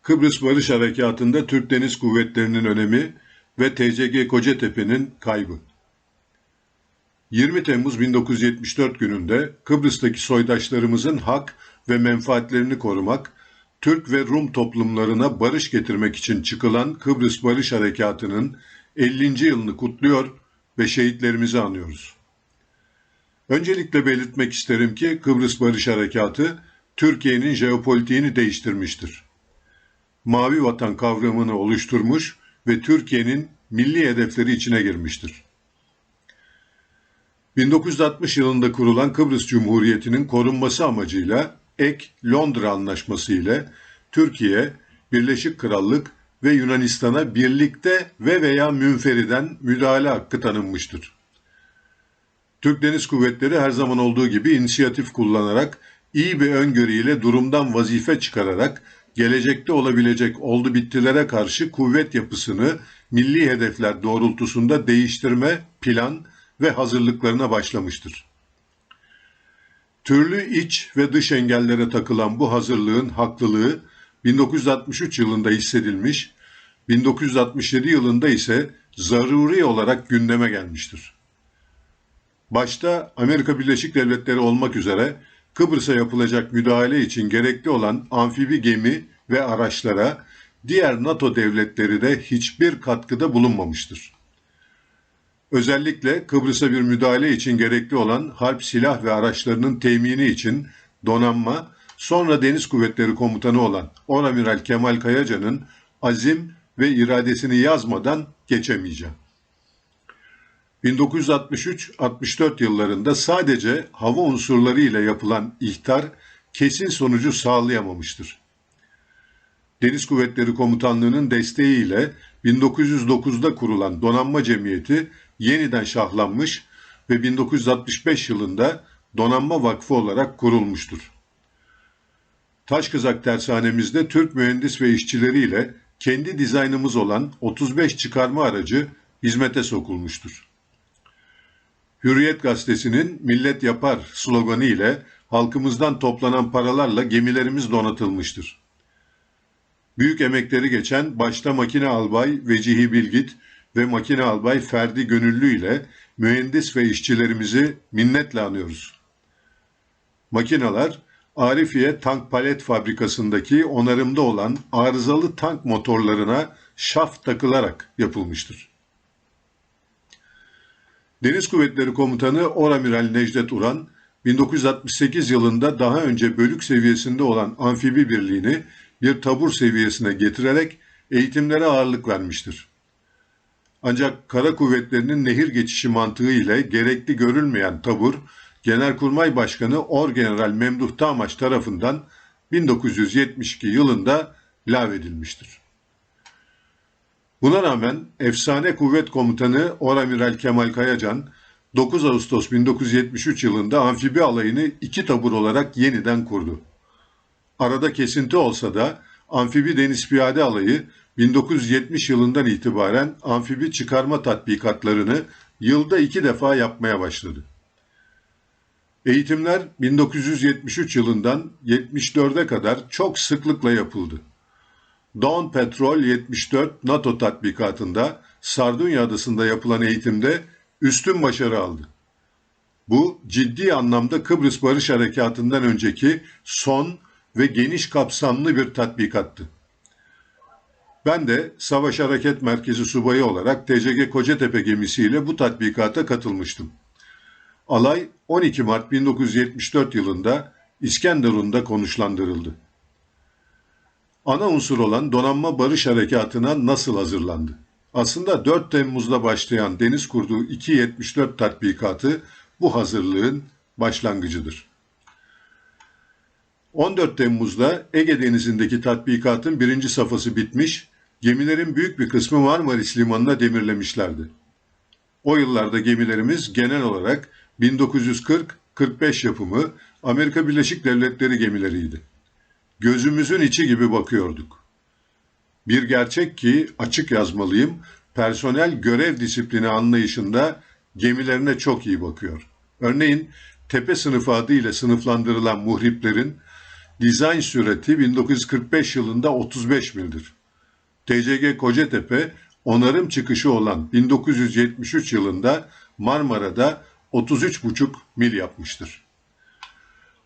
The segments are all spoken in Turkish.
Kıbrıs Barış Harekatı'nda Türk Deniz Kuvvetleri'nin önemi ve TCG Kocatepe'nin kaybı. 20 Temmuz 1974 gününde Kıbrıs'taki soydaşlarımızın hak ve menfaatlerini korumak, Türk ve Rum toplumlarına barış getirmek için çıkılan Kıbrıs Barış Harekatı'nın 50. yılını kutluyor ve şehitlerimizi anıyoruz. Öncelikle belirtmek isterim ki Kıbrıs Barış Harekatı Türkiye'nin jeopolitiğini değiştirmiştir. Mavi vatan kavramını oluşturmuş ve Türkiye'nin milli hedefleri içine girmiştir. 1960 yılında kurulan Kıbrıs Cumhuriyeti'nin korunması amacıyla ek Londra Anlaşması ile Türkiye, Birleşik Krallık ve Yunanistan'a birlikte ve veya münferiden müdahale hakkı tanınmıştır. Türk Deniz Kuvvetleri her zaman olduğu gibi inisiyatif kullanarak, iyi bir öngörüyle durumdan vazife çıkararak, gelecekte olabilecek oldu bittilere karşı kuvvet yapısını milli hedefler doğrultusunda değiştirme, plan ve hazırlıklarına başlamıştır. Türlü iç ve dış engellere takılan bu hazırlığın haklılığı 1963 yılında hissedilmiş, 1967 yılında ise zaruri olarak gündeme gelmiştir. Başta Amerika Birleşik Devletleri olmak üzere Kıbrıs'a yapılacak müdahale için gerekli olan amfibi gemi ve araçlara diğer NATO devletleri de hiçbir katkıda bulunmamıştır. Özellikle Kıbrıs'a bir müdahale için gerekli olan harp silah ve araçlarının temini için donanma, sonra Deniz Kuvvetleri Komutanı olan Oramiral Kemal Kayacan'ın azim ve iradesini yazmadan geçemeyeceğim. 1963-64 yıllarında sadece hava unsurları ile yapılan ihtar kesin sonucu sağlayamamıştır. Deniz Kuvvetleri Komutanlığı'nın desteğiyle 1909'da kurulan Donanma Cemiyeti yeniden şahlanmış ve 1965 yılında Donanma Vakfı olarak kurulmuştur. Taşkızak tersanemizde Türk mühendis ve işçileriyle kendi dizaynımız olan 35 çıkarma aracı hizmete sokulmuştur. Hürriyet Gazetesi'nin "Millet yapar" sloganı ile halkımızdan toplanan paralarla gemilerimiz donatılmıştır. Büyük emekleri geçen başta Makine Albay Vecihi Bilgit ve Makine Albay Ferdi Gönüllü ile mühendis ve işçilerimizi minnetle anıyoruz. Makineler, Arifiye Tank Palet Fabrikası'ndaki onarımda olan arızalı tank motorlarına şaft takılarak yapılmıştır. Deniz Kuvvetleri Komutanı Oramiral Necdet Uran, 1968 yılında daha önce bölük seviyesinde olan amfibi birliğini bir tabur seviyesine getirerek eğitimlere ağırlık vermiştir. Ancak kara kuvvetlerinin nehir geçişi mantığı ile gerekli görülmeyen tabur, Genelkurmay Başkanı Orgeneral Memduh Tamaş tarafından 1972 yılında lağvedilmiştir. Buna rağmen efsane kuvvet komutanı Oramiral Kemal Kayacan, 9 Ağustos 1973 yılında amfibi alayını 2 tabur olarak yeniden kurdu. Arada kesinti olsa da amfibi deniz piyade alayı 1970 yılından itibaren amfibi çıkarma tatbikatlarını yılda 2 defa yapmaya başladı. Eğitimler 1973 yılından 74'e kadar çok sıklıkla yapıldı. Dawn Patrol 74 NATO tatbikatında Sardunya Adası'nda yapılan eğitimde üstün başarı aldı. Bu ciddi anlamda Kıbrıs Barış Harekatı'ndan önceki son ve geniş kapsamlı bir tatbikattı. Ben de Savaş Hareket Merkezi subayı olarak TCG Kocatepe gemisiyle bu tatbikata katılmıştım. Alay 12 Mart 1974 yılında İskenderun'da konuşlandırıldı. Ana unsur olan Donanma Barış Harekatı'na nasıl hazırlandı? Aslında 4 Temmuz'da başlayan Deniz Kurdu 274 tatbikatı bu hazırlığın başlangıcıdır. 14 Temmuz'da Ege Denizi'ndeki tatbikatın birinci safhası bitmiş, gemilerin büyük bir kısmı Marmaris Limanı'na demirlemişlerdi. O yıllarda gemilerimiz genel olarak 1940-45 yapımı Amerika Birleşik Devletleri gemileriydi. Gözümüzün içi gibi bakıyorduk. Bir gerçek ki açık yazmalıyım, personel görev disiplini anlayışında gemilerine çok iyi bakıyor. Örneğin tepe sınıfı adıyla sınıflandırılan muhriplerin dizayn sürati 1945 yılında 35 mildir. TCG Kocatepe onarım çıkışı olan 1973 yılında Marmara'da 33,5 mil yapmıştır.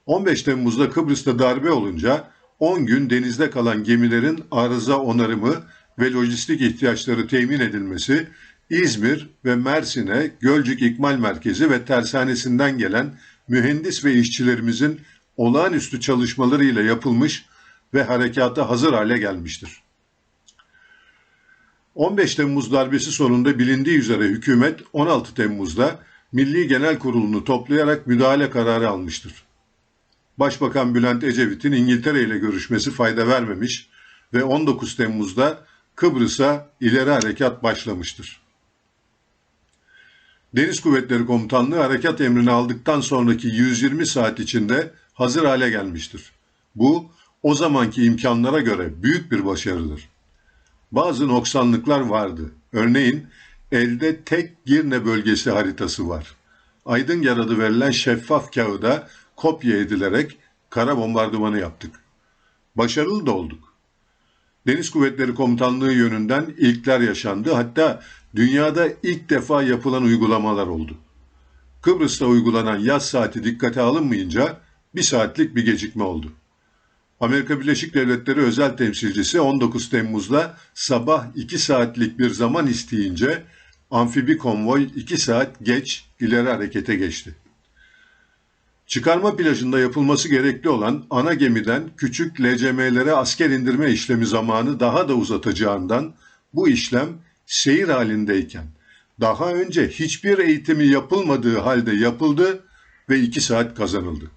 15 Temmuz'da Kıbrıs'ta darbe olunca 10 gün denizde kalan gemilerin arıza onarımı ve lojistik ihtiyaçları temin edilmesi, İzmir ve Mersin'e Gölcük İkmal Merkezi ve tersanesinden gelen mühendis ve işçilerimizin olağanüstü çalışmalarıyla yapılmış ve harekata hazır hale gelmiştir. 15 Temmuz darbesi sonunda bilindiği üzere hükümet 16 Temmuz'da Milli Genel Kurulu'nu toplayarak müdahale kararı almıştır. Başbakan Bülent Ecevit'in İngiltere ile görüşmesi fayda vermemiş ve 19 Temmuz'da Kıbrıs'a ileri harekat başlamıştır. Deniz Kuvvetleri Komutanlığı harekat emrini aldıktan sonraki 120 saat içinde hazır hale gelmiştir. Bu, o zamanki imkanlara göre büyük bir başarıdır. Bazı noksanlıklar vardı. Örneğin, elde tek Girne bölgesi haritası var. Aydın adı verilen şeffaf kağıda kopya edilerek kara bombardımanı yaptık. Başarılı da olduk. Deniz Kuvvetleri Komutanlığı yönünden ilkler yaşandı. Hatta dünyada ilk defa yapılan uygulamalar oldu. Kıbrıs'ta uygulanan yaz saati dikkate alınmayınca 1 saatlik bir gecikme oldu. Amerika Birleşik Devletleri özel temsilcisi 19 Temmuz'da sabah 2 saatlik bir zaman isteyince amfibi konvoy 2 saat geç ileri harekete geçti. Çıkarma plajında yapılması gerekli olan ana gemiden küçük LCM'lere asker indirme işlemi zamanı daha da uzatacağından bu işlem seyir halindeyken daha önce hiçbir eğitimi yapılmadığı halde yapıldı ve 2 saat kazanıldı.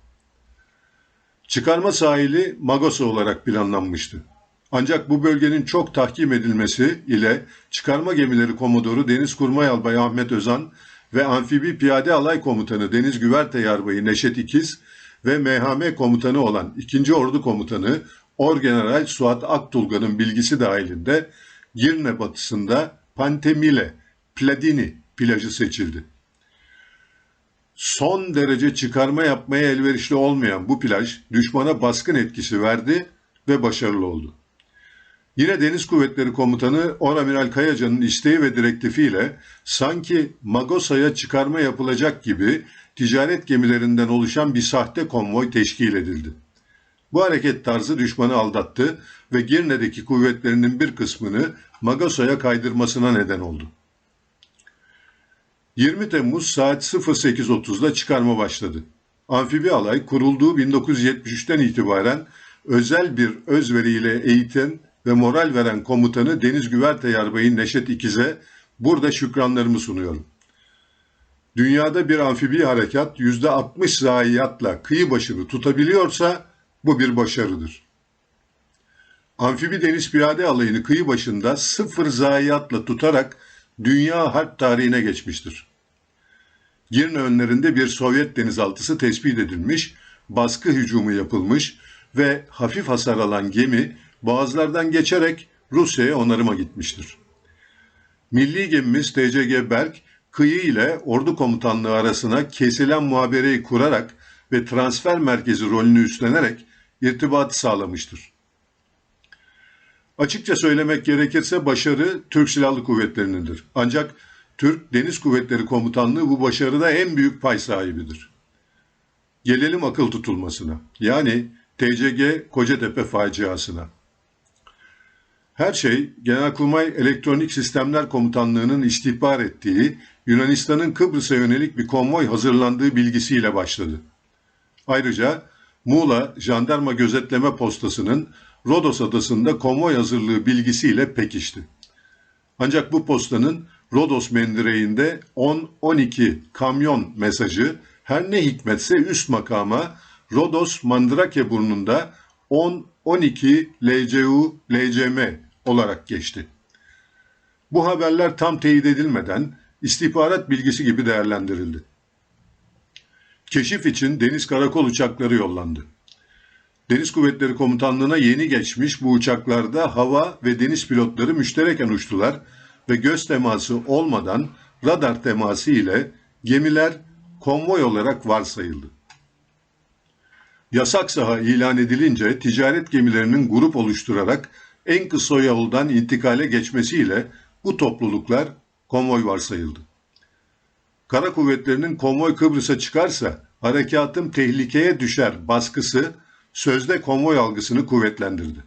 Çıkarma sahili Magosa olarak planlanmıştı. Ancak bu bölgenin çok tahkim edilmesi ile çıkarma gemileri komodoru Denizkurmay Albay Ahmet Özan ve Amfibi Piyade Alay Komutanı Deniz Güverte Yarbayı Neşet İkiz ve MHM Komutanı olan 2. Ordu Komutanı Orgeneral Suat Aktulga'nın bilgisi dahilinde Girne batısında Pantemile, Pladini plajı seçildi. Son derece çıkarma yapmaya elverişli olmayan bu plaj düşmana baskın etkisi verdi ve başarılı oldu. Yine Deniz Kuvvetleri Komutanı Oramiral Kayacan'ın isteği ve direktifiyle sanki Magosa'ya çıkarma yapılacak gibi ticaret gemilerinden oluşan bir sahte konvoy teşkil edildi. Bu hareket tarzı düşmanı aldattı ve Girne'deki kuvvetlerinin bir kısmını Magosa'ya kaydırmasına neden oldu. 20 Temmuz saat 08.30'da çıkarma başladı. Amfibi alay kurulduğu 1973'ten itibaren özel bir özveriyle eğiten ve moral veren komutanı Deniz Güverte Yarbayı Neşet İkiz'e burada şükranlarımı sunuyorum. Dünyada bir amfibi harekat %60 zayiatla kıyı başını tutabiliyorsa bu bir başarıdır. Amfibi Deniz Piyade Alayı'nı kıyı başında 0 zayiatla tutarak dünya harp tarihine geçmiştir. Girne önlerinde bir Sovyet denizaltısı tespit edilmiş, baskı hücumu yapılmış ve hafif hasar alan gemi boğazlardan geçerek Rusya'ya onarıma gitmiştir. Milli gemimiz TCG Berk, kıyı ile ordu komutanlığı arasına kesilen muhabereyi kurarak ve transfer merkezi rolünü üstlenerek irtibatı sağlamıştır. Açıkça söylemek gerekirse başarı Türk Silahlı Kuvvetleri'nindir. Ancak Türk Deniz Kuvvetleri Komutanlığı bu başarıda en büyük pay sahibidir. Gelelim akıl tutulmasına, yani TCG Kocatepe faciasına. Her şey Genelkurmay Elektronik Sistemler Komutanlığı'nın istihbar ettiği Yunanistan'ın Kıbrıs'a yönelik bir konvoy hazırlandığı bilgisiyle başladı. Ayrıca Muğla Jandarma Gözetleme Postası'nın Rodos adasında konvoy hazırlığı bilgisiyle pekişti. Ancak bu postanın Rodos mendireğinde 10-12 kamyon mesajı her ne hikmetse üst makama Rodos Mandrake burnunda 10-12 LCU LCM olarak geçti. Bu haberler tam teyit edilmeden istihbarat bilgisi gibi değerlendirildi. Keşif için deniz karakol uçakları yollandı. Deniz Kuvvetleri Komutanlığı'na yeni geçmiş bu uçaklarda hava ve deniz pilotları müştereken uçtular ve göz teması olmadan radar teması ile gemiler konvoy olarak varsayıldı. Yasak saha ilan edilince ticaret gemilerinin grup oluşturarak en kısa yoldan intikale geçmesiyle bu topluluklar konvoy varsayıldı. Kara kuvvetlerinin konvoy Kıbrıs'a çıkarsa harekatım tehlikeye düşer baskısı sözde konvoy algısını kuvvetlendirdi.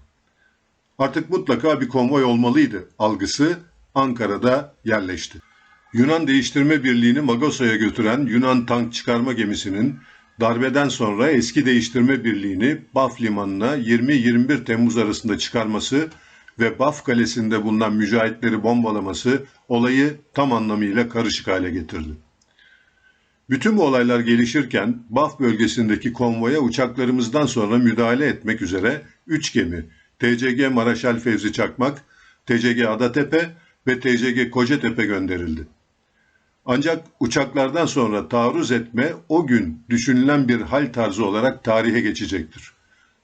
Artık mutlaka bir konvoy olmalıydı algısı Ankara'da yerleşti. Yunan Değiştirme Birliği'ni Magosa'ya götüren Yunan tank çıkarma gemisinin darbeden sonra eski Değiştirme Birliği'ni Baf limanına 20-21 Temmuz arasında çıkarması ve Baf kalesinde bulunan mücahitleri bombalaması olayı tam anlamıyla karışık hale getirdi. Bütün bu olaylar gelişirken Baf bölgesindeki konvoya uçaklarımızdan sonra müdahale etmek üzere 3 gemi TCG Maraşal Fevzi Çakmak, TCG Adatepe ve TCG Kocatepe gönderildi. Ancak uçaklardan sonra taarruz etme o gün düşünülen bir hal tarzı olarak tarihe geçecektir.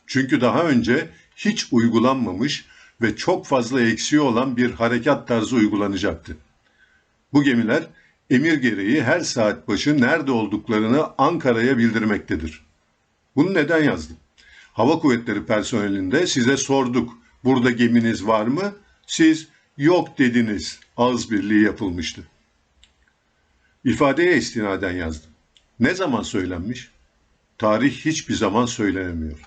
Çünkü daha önce hiç uygulanmamış ve çok fazla eksiği olan bir harekat tarzı uygulanacaktı. Bu gemiler emir gereği her saat başı nerede olduklarını Ankara'ya bildirmektedir. Bunu neden yazdım? Hava Kuvvetleri personelinde size sorduk, burada geminiz var mı? Siz yok dediniz, ağız birliği yapılmıştı. İfadeye istinaden yazdım. Ne zaman söylenmiş? Tarih hiçbir zaman söylenemiyor.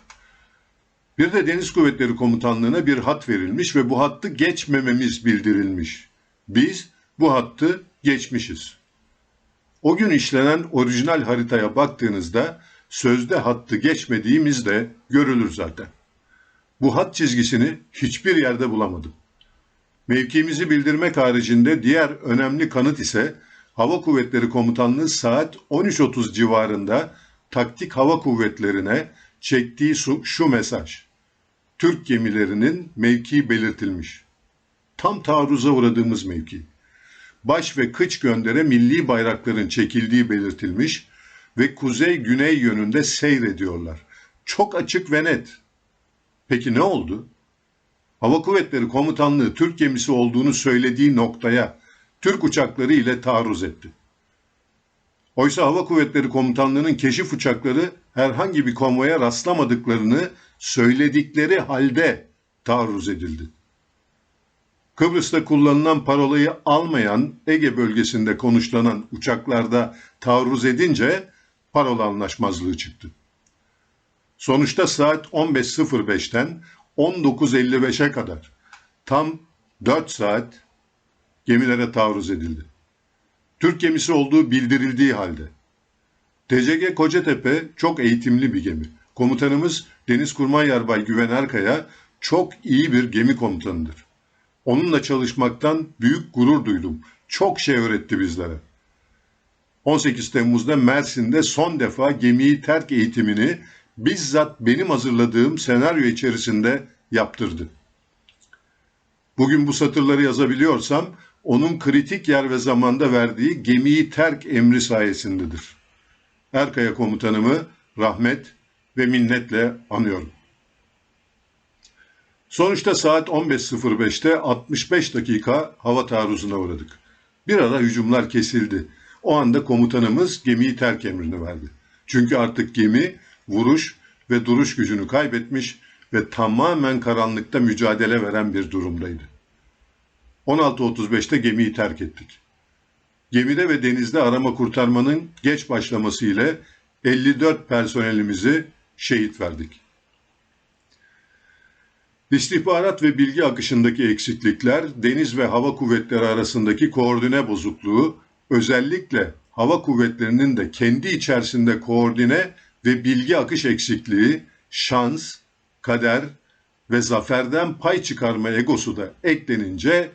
Bir de Deniz Kuvvetleri Komutanlığı'na bir hat verilmiş ve bu hattı geçmememiz bildirilmiş. Biz bu hattı geçmişiz. O gün işlenen orijinal haritaya baktığınızda sözde hattı geçmediğimiz de görülür zaten. Bu hat çizgisini hiçbir yerde bulamadım. Mevkimizi bildirmek haricinde diğer önemli kanıt ise Hava Kuvvetleri Komutanlığı saat 13.30 civarında taktik hava kuvvetlerine çektiği şu mesaj. Türk gemilerinin mevkii belirtilmiş. Tam taarruza uğradığımız mevki. Baş ve kıç göndere milli bayrakların çekildiği belirtilmiş ve kuzey-güney yönünde seyrediyorlar. Çok açık ve net. Peki ne oldu? Hava Kuvvetleri Komutanlığı Türk gemisi olduğunu söylediği noktaya Türk uçakları ile taarruz etti. Oysa Hava Kuvvetleri Komutanlığı'nın keşif uçakları herhangi bir konvoya rastlamadıklarını söyledikleri halde taarruz edildi. Kıbrıs'ta kullanılan parolayı almayan Ege bölgesinde konuşlanan uçaklarda taarruz edince parola anlaşmazlığı çıktı. Sonuçta saat 15.05'ten 19.55'e kadar tam 4 saat gemilere taarruz edildi. Türk gemisi olduğu bildirildiği halde. TCG Kocatepe çok eğitimli bir gemi. Komutanımız Denizkurmay Yarbay Güven Erkaya çok iyi bir gemi komutanıdır. Onunla çalışmaktan büyük gurur duydum. Çok şey öğretti bizlere. 18 Temmuz'da Mersin'de son defa gemiyi terk eğitimini bizzat benim hazırladığım senaryo içerisinde yaptırdı. Bugün bu satırları yazabiliyorsam onun kritik yer ve zamanda verdiği gemiyi terk emri sayesindedir. Erkaya komutanımı rahmet ve minnetle anıyorum. Sonuçta saat 15.05'te 65 dakika hava taarruzuna uğradık. Bir ara hücumlar kesildi. O anda komutanımız gemiyi terk emrini verdi. Çünkü artık gemi vuruş ve duruş gücünü kaybetmiş ve tamamen karanlıkta mücadele veren bir durumdaydı. 16.35'te gemiyi terk ettik. Gemide ve denizde arama kurtarmanın geç başlaması ile 54 personelimizi şehit verdik. İstihbarat ve bilgi akışındaki eksiklikler, deniz ve hava kuvvetleri arasındaki koordine bozukluğu, özellikle hava kuvvetlerinin de kendi içerisinde koordine ve bilgi akış eksikliği, şans, kader ve zaferden pay çıkarma egosu da eklenince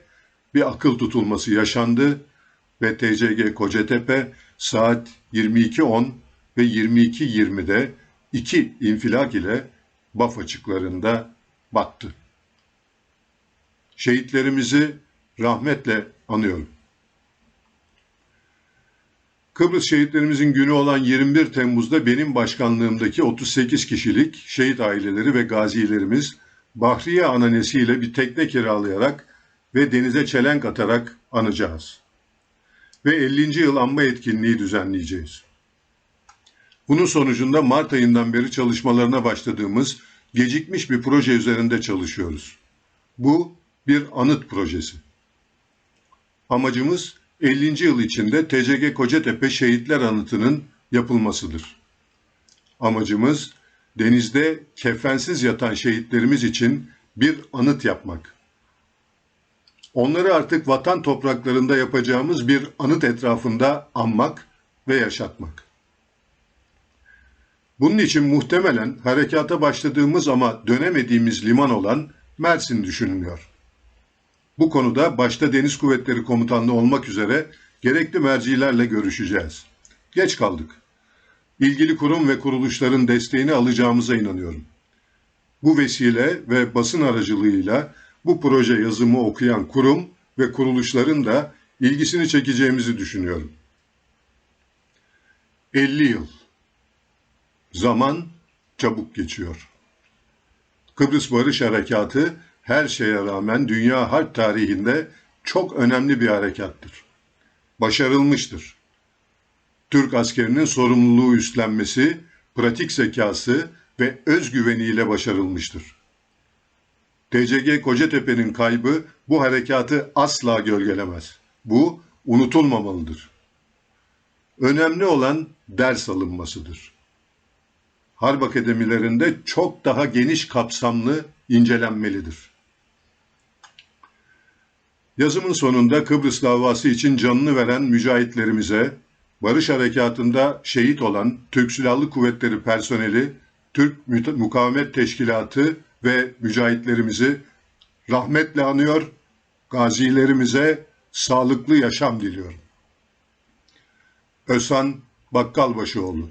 bir akıl tutulması yaşandı ve TCG Kocatepe saat 22.10 ve 22.20'de 2 infilak ile Baf açıklarında battı. Şehitlerimizi rahmetle anıyorum. Kıbrıs şehitlerimizin günü olan 21 Temmuz'da benim başkanlığımdaki 38 kişilik şehit aileleri ve gazilerimiz Bahriye Ananesi ile bir tekne kiralayarak ve denize çelenk atarak anacağız. Ve 50. yıl anma etkinliği düzenleyeceğiz. Bunun sonucunda Mart ayından beri çalışmalarına başladığımız gecikmiş bir proje üzerinde çalışıyoruz. Bu bir anıt projesi. Amacımız 50. yıl içinde TCG Kocatepe Şehitler Anıtı'nın yapılmasıdır. Amacımız denizde kefensiz yatan şehitlerimiz için bir anıt yapmak. Onları artık vatan topraklarında yapacağımız bir anıt etrafında anmak ve yaşatmak. Bunun için muhtemelen harekata başladığımız ama dönemediğimiz liman olan Mersin düşünülüyor. Bu konuda başta Deniz Kuvvetleri Komutanlığı olmak üzere gerekli mercilerle görüşeceğiz. Geç kaldık. İlgili kurum ve kuruluşların desteğini alacağımıza inanıyorum. Bu vesile ve basın aracılığıyla bu proje yazımı okuyan kurum ve kuruluşların da ilgisini çekeceğimizi düşünüyorum. 50 yıl. Zaman çabuk geçiyor. Kıbrıs Barış Harekatı her şeye rağmen dünya harp tarihinde çok önemli bir harekattır. Başarılmıştır. Türk askerinin sorumluluğu üstlenmesi, pratik zekası ve özgüveniyle başarılmıştır. TCG Kocatepe'nin kaybı bu harekatı asla gölgelemez. Bu unutulmamalıdır. Önemli olan ders alınmasıdır. Harp akademilerinde çok daha geniş kapsamlı incelenmelidir. Yazımın sonunda Kıbrıs davası için canını veren mücahitlerimize, barış harekatında şehit olan Türk Silahlı Kuvvetleri personeli, Türk Mukavemet Teşkilatı ve mücahitlerimizi rahmetle anıyor, gazilerimize sağlıklı yaşam diliyorum. Özhan Bakkalbaşıoğlu